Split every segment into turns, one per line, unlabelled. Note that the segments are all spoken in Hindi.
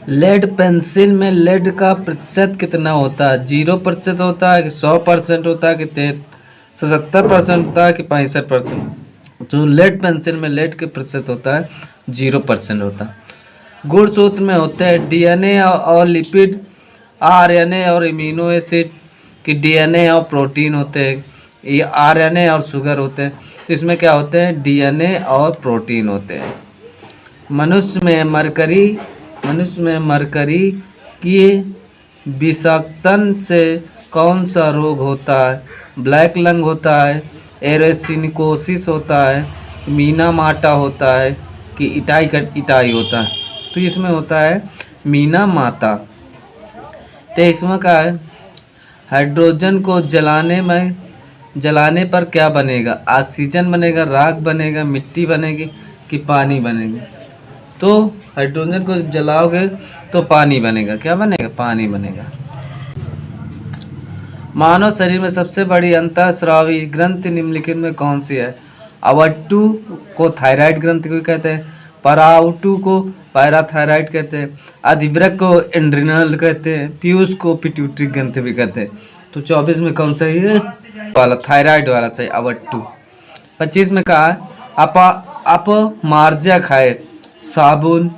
लेड पेंसिल में लेड का प्रतिशत कितना होता है? 0% होता है कि 100% होता है कि 70% होता है कि 65%? तो लेड पेंसिल में लेड के प्रतिशत होता है 0% होता है। गुणसूत्र में होते हैं डीएनए और लिपिड, आरएनए और इम्यूनो एसिड, कि डीएनए और प्रोटीन होते हैं, ये आरएनए और शुगर होते हैं। तो इसमें क्या होते हैं? डीएनए और प्रोटीन होते हैं। मनुष्य में मरकरी की विषाक्तन से कौन सा रोग होता है? ब्लैक लंग होता है, एरेसिनिकोसिस होता है, मीना माटा होता है कि इटाई होता है? तो इसमें होता है मीना माता। तो इसमें क्या है? हाइड्रोजन को जलाने पर क्या बनेगा? ऑक्सीजन बनेगा, राख बनेगा, मिट्टी बनेगी कि पानी बनेगा? तो हाइड्रोजन को जलाओगे तो पानी बनेगा। क्या बनेगा? पानी बनेगा। मानव शरीर में सबसे बड़ी अंतःस्रावी ग्रंथि निम्नलिखित में कौन सी है? अवट्टू को थायराइड ग्रंथि को कहते हैं, पराउटू को पैराथायराइड कहते हैं, अधिवृक्क को एड्रिनल कहते हैं, पीयूष को पिट्यूटरी ग्रंथि भी कहते हैं। तो 24 में कौन सा है? वाला थायराइड वाला सही, अवट्टू। 25 में कहा है अपमार्जक है साबुन,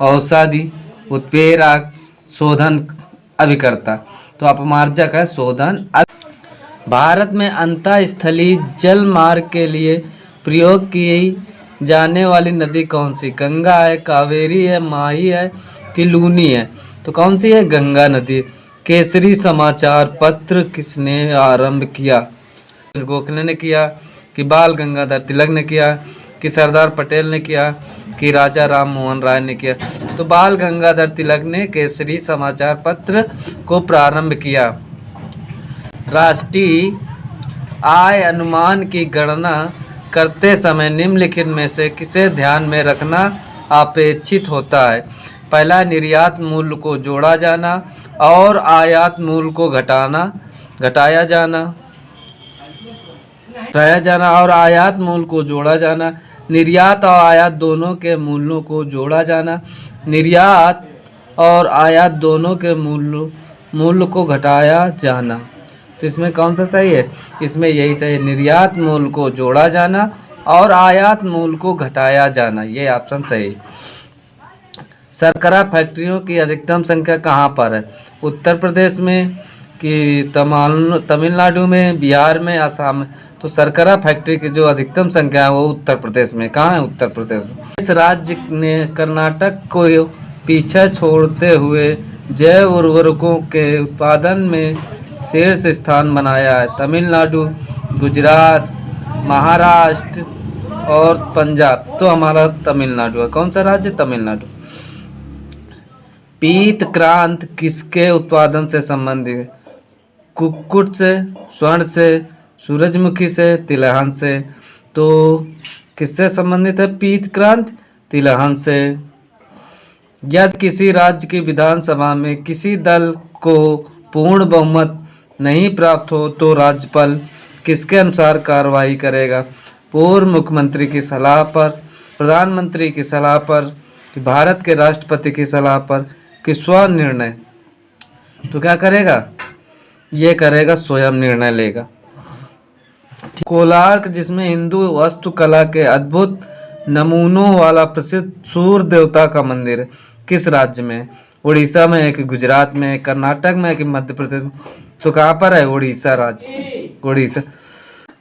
औषधि, उत्प्रेरक, शोधन अभिकर्ता। तो अपमार्जक है शोधन। भारत में अंतःस्थलीय जल मार्ग के लिए प्रयोग की जाने वाली नदी कौन सी? गंगा है, कावेरी है, माही है कि लूनी है? तो कौन सी है? गंगा नदी। केसरी समाचार पत्र किसने आरंभ किया? गोखले ने किया कि बाल गंगाधर तिलक ने किया कि सरदार पटेल ने किया कि राजा राम मोहन राय ने किया? तो बाल गंगाधर तिलक ने केसरी समाचार पत्र को प्रारंभ किया। राष्ट्रीय आय अनुमान की गणना करते समय निम्नलिखित में से किसे ध्यान में रखना अपेक्षित होता है? पहला, निर्यात मूल्य को जोड़ा जाना और आयात मूल्य को घटाया जाना और आयात मूल्य को जोड़ा जाना। निर्यात और आयात दोनों के मूल्यों को जोड़ा जाना। निर्यात और आयात दोनों के मूल्य को घटाया जाना। तो इसमें कौन सा सही है? इसमें यही सही है, निर्यात मूल्य को जोड़ा जाना और आयात मूल्य को घटाया जाना। ये ऑप्शन सही है। शर्करा फैक्ट्रियों की अधिकतम संख्या कहाँ पर है? उत्तर प्रदेश में कि तमिलनाडु में, बिहार में, असम में? तो शर्करा फैक्ट्री की जो अधिकतम संख्या है वो उत्तर प्रदेश में। कहाँ है? उत्तर प्रदेश में। इस राज्य ने कर्नाटक को पीछे छोड़ते हुए जैव उर्वरकों के उत्पादन में शीर्ष स्थान बनाया है? तमिलनाडु, गुजरात, महाराष्ट्र और पंजाब? तो हमारा तमिलनाडु है। कौन सा राज्य? तमिलनाडु। पीत क्रांत किसके उत्पादन से संबंधित है? कुक्कुट से, स्वर्ण से, सूरजमुखी से, तिलहन से? तो किससे संबंधित है पीत क्रांत? तिलहन से। यदि किसी राज्य की विधानसभा में किसी दल को पूर्ण बहुमत नहीं प्राप्त हो तो राज्यपाल किसके अनुसार कार्रवाई करेगा? पूर्व मुख्यमंत्री की सलाह पर, प्रधानमंत्री की सलाह पर, कि भारत के राष्ट्रपति की सलाह पर, कि स्व निर्णय? तो क्या करेगा? ये करेगा, स्वयं निर्णय लेगा। कोणार्क, जिसमें हिंदू वास्तुकला के अद्भुत नमूनों वाला प्रसिद्ध सूर्य देवता का मंदिर है, किस राज्य में? उड़ीसा में है कि गुजरात में है, कर्नाटक में है कि मध्य प्रदेश में? तो कहाँ पर है? उड़ीसा राज्य, उड़ीसा।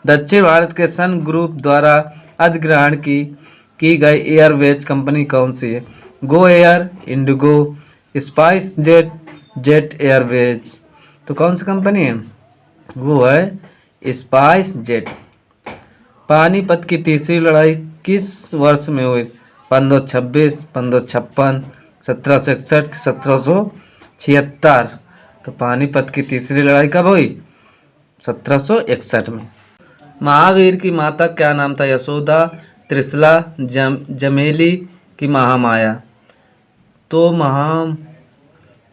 दक्षिण भारत के सन ग्रुप द्वारा अधिग्रहण की गई एयरवेज कंपनी कौन सी है? Go Air, Indigo, spice jet, jet Airways? तो कौन सी कंपनी है? वो है स्पाइस जेट। पानीपत की तीसरी लड़ाई किस वर्ष में हुई? 1526, 1556, 1761, 1776? तो पानीपत की तीसरी लड़ाई कब हुई? 1761 में। महावीर की माता क्या नाम था? यशोदा, त्रिशला, जमेली की महामाया? तो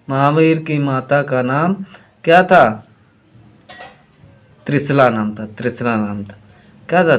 महावीर की माता का नाम क्या था? त्रिशला नाम था, त्रिशला नाम था। क्या था?